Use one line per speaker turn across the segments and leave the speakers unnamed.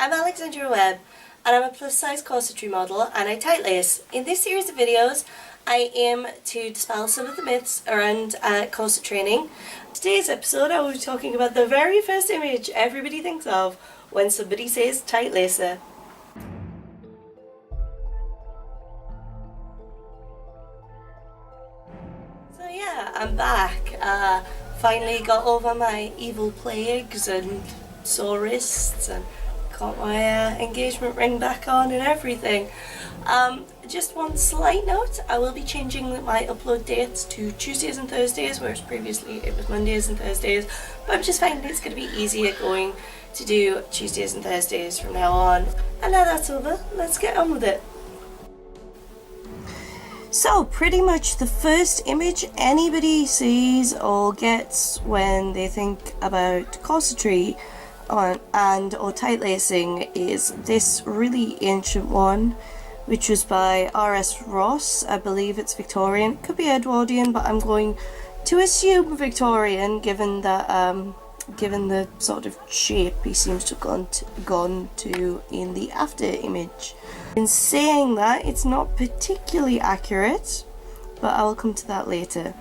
I'm Alexandra Webb and I'm a plus size corsetry model and I tight lace. In this series of videos I aim to dispel some of the myths around corset training. Today's episode I will be talking about the very first image everybody thinks of when somebody says tight lacer. So yeah, I'm back. Finally got over my evil plagues and sore wrists and got my engagement ring back on and everything. Just one slight note, I will be changing my upload dates to Tuesdays and Thursdays, whereas previously it was Mondays and Thursdays, but I'm just finding it's going to be easier going to do Tuesdays and Thursdays from now on. And now that's over, let's get on with it. So pretty much the first image anybody sees or gets when they think about corsetry or tight lacing is this really ancient one, which was by R.S. Ross. I believe it's Victorian, could be Edwardian, but I'm going to assume Victorian given that given the sort of shape he seems to have gone to in the after image. In saying that, it's not particularly accurate, but I will come to that later.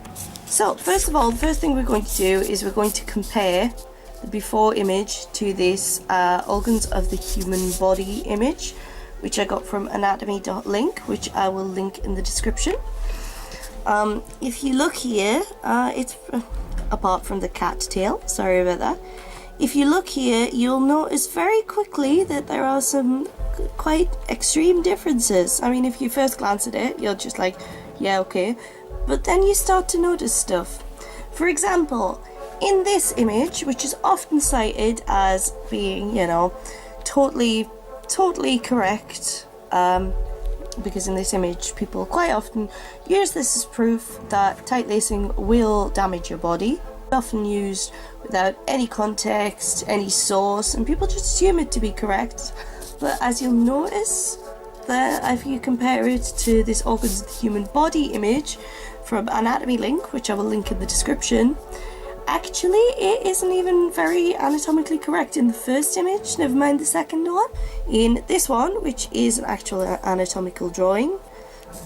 So first of all, the first thing we're going to do is we're going to compare the before image to this organs of the human body image, which I got from anatomy.link, which I will link in the description. If you look here, it's apart from the cat tail, sorry about that. If you look here, you'll notice very quickly that there are some quite extreme differences. I mean, if you first glance at it, you're just like, yeah, okay. But then you start to notice stuff. For example, in this image, which is often cited as being, you know, totally correct, because in this image people quite often use this as proof that tight lacing will damage your body. Often used without any context, any source, and people just assume it to be correct. But as you'll notice, that if you compare it to this organs of the human body image from Anatomy Link, which I will link in the description, actually it isn't even very anatomically correct in the first image, never mind the second one. In this one, which is an actual anatomical drawing,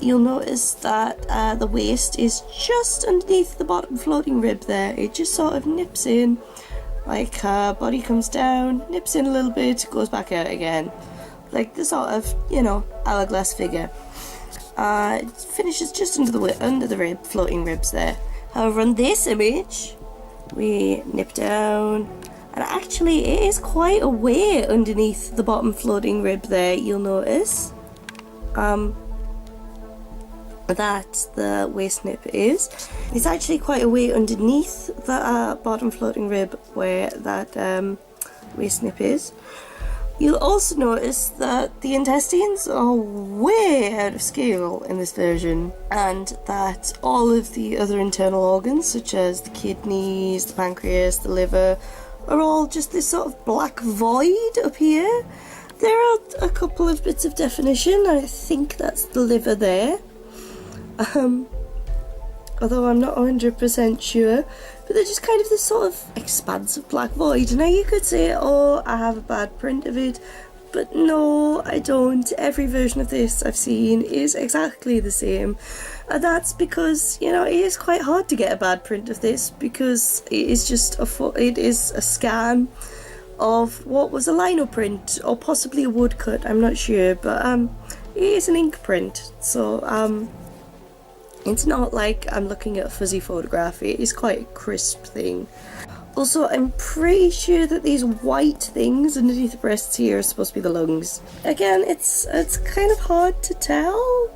you'll notice that the waist is just underneath the bottom floating rib there. It just sort of nips in, like body comes down, nips in a little bit, goes back out again. Like the sort of, you know, hourglass figure. It finishes just under the rib, floating ribs there. However, on this image, we nip down, and actually it is quite a way underneath the bottom floating rib there, you'll notice. That the waist nip is. It's actually quite a way underneath the bottom floating rib where that waist nip is. You'll also notice that the intestines are way out of scale in this version, and that all of the other internal organs, such as the kidneys, the pancreas, the liver, are all just this sort of black void up here. There are a couple of bits of definition. I think that's the liver there. Although I'm not 100% sure, but they're just kind of this sort of expansive black void. Now you could say, oh, I have a bad print of it, but no, I don't. Every version of this I've seen is exactly the same, and that's because, you know, it is quite hard to get a bad print of this because it is just it is a scan of what was a lino print or possibly a woodcut. I'm not sure, but it is an ink print, so it's not like I'm looking at a fuzzy photograph. It is quite a crisp thing. Also, I'm pretty sure that these white things underneath the breasts here are supposed to be the lungs. Again, it's kind of hard to tell.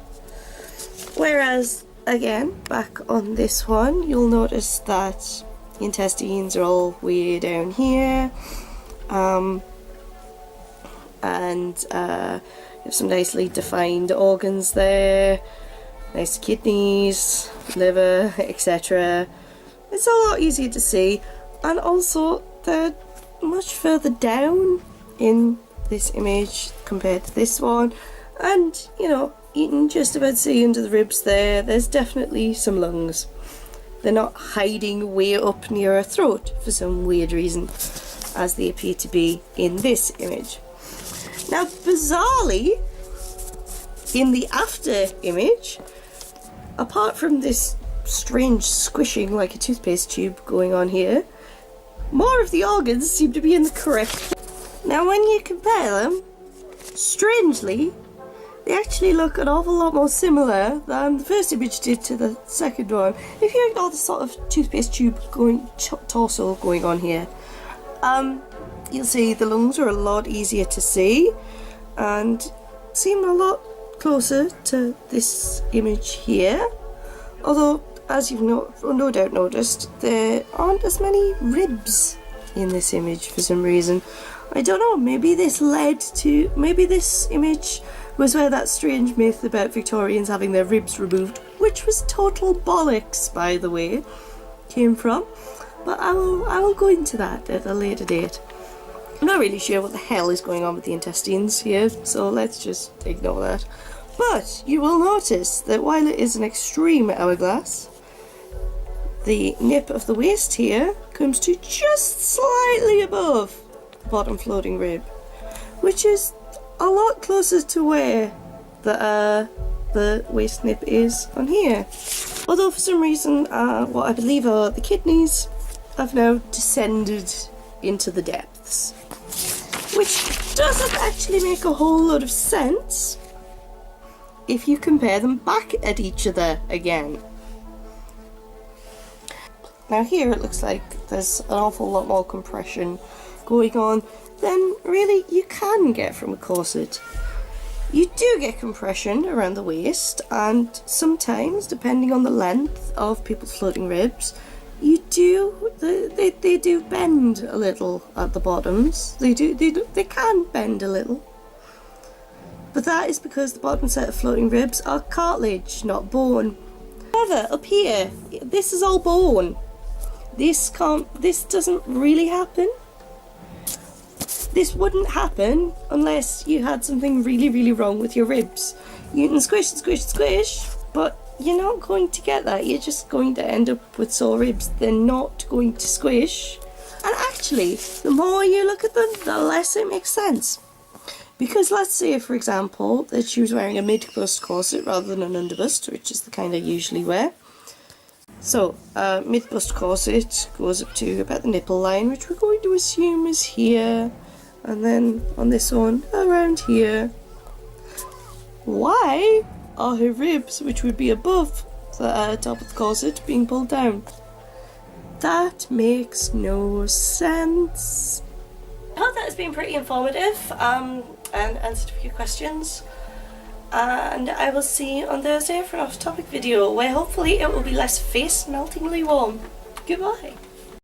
Whereas, again, back on this one, you'll notice that the intestines are all way down here. And you have some nicely defined organs there. Nice kidneys, liver, etc. It's a lot easier to see, and also they're much further down in this image compared to this one, and you know, you can just about see under the ribs there, there's definitely some lungs. They're not hiding way up near her throat for some weird reason, as they appear to be in this image. Now, bizarrely, in the after image, apart from this strange squishing like a toothpaste tube going on here, more of the organs seem to be in the correct. Now when you compare them, strangely, they actually look an awful lot more similar than the first image did to the second one. If you ignore the sort of toothpaste tube torso going on here, you'll see the lungs are a lot easier to see and seem a lot closer to this image here. Although, as you've no doubt noticed, there aren't as many ribs in this image for some reason. I don't know, maybe this image was where that strange myth about Victorians having their ribs removed, which was total bollocks, by the way, came from. But I will go into that at a later date. I'm not really sure what the hell is going on with the intestines here, so let's just ignore that. But you will notice that while it is an extreme hourglass, the nip of the waist here comes to just slightly above the bottom floating rib, which is a lot closer to where the waist nip is on here. Although for some reason, what I believe are the kidneys have now descended into the depths, which doesn't actually make a whole lot of sense if you compare them back at each other again. Now here it looks like there's an awful lot more compression going on than really you can get from a corset. You do get compression around the waist, and sometimes, depending on the length of people's floating ribs, they do bend a little at the bottoms. They can bend a little. But that is because the bottom set of floating ribs are cartilage, not bone. However, up here, this is all bone. This doesn't really happen. This wouldn't happen unless you had something really, really wrong with your ribs. You can squish and squish and squish, but you're not going to get that. You're just going to end up with sore ribs. They're not going to squish. And actually, the more you look at them, the less it makes sense. Because let's say, for example, that she was wearing a mid-bust corset rather than an underbust, which is the kind I usually wear. So, mid-bust corset goes up to about the nipple line, which we're going to assume is here. And then on this one, around here. Why are her ribs, which would be above the top of the corset, being pulled down? That makes no sense. I hope that has been pretty informative and answered a few questions. And I will see you on Thursday for an off-topic video where hopefully it will be less face-meltingly warm. Goodbye.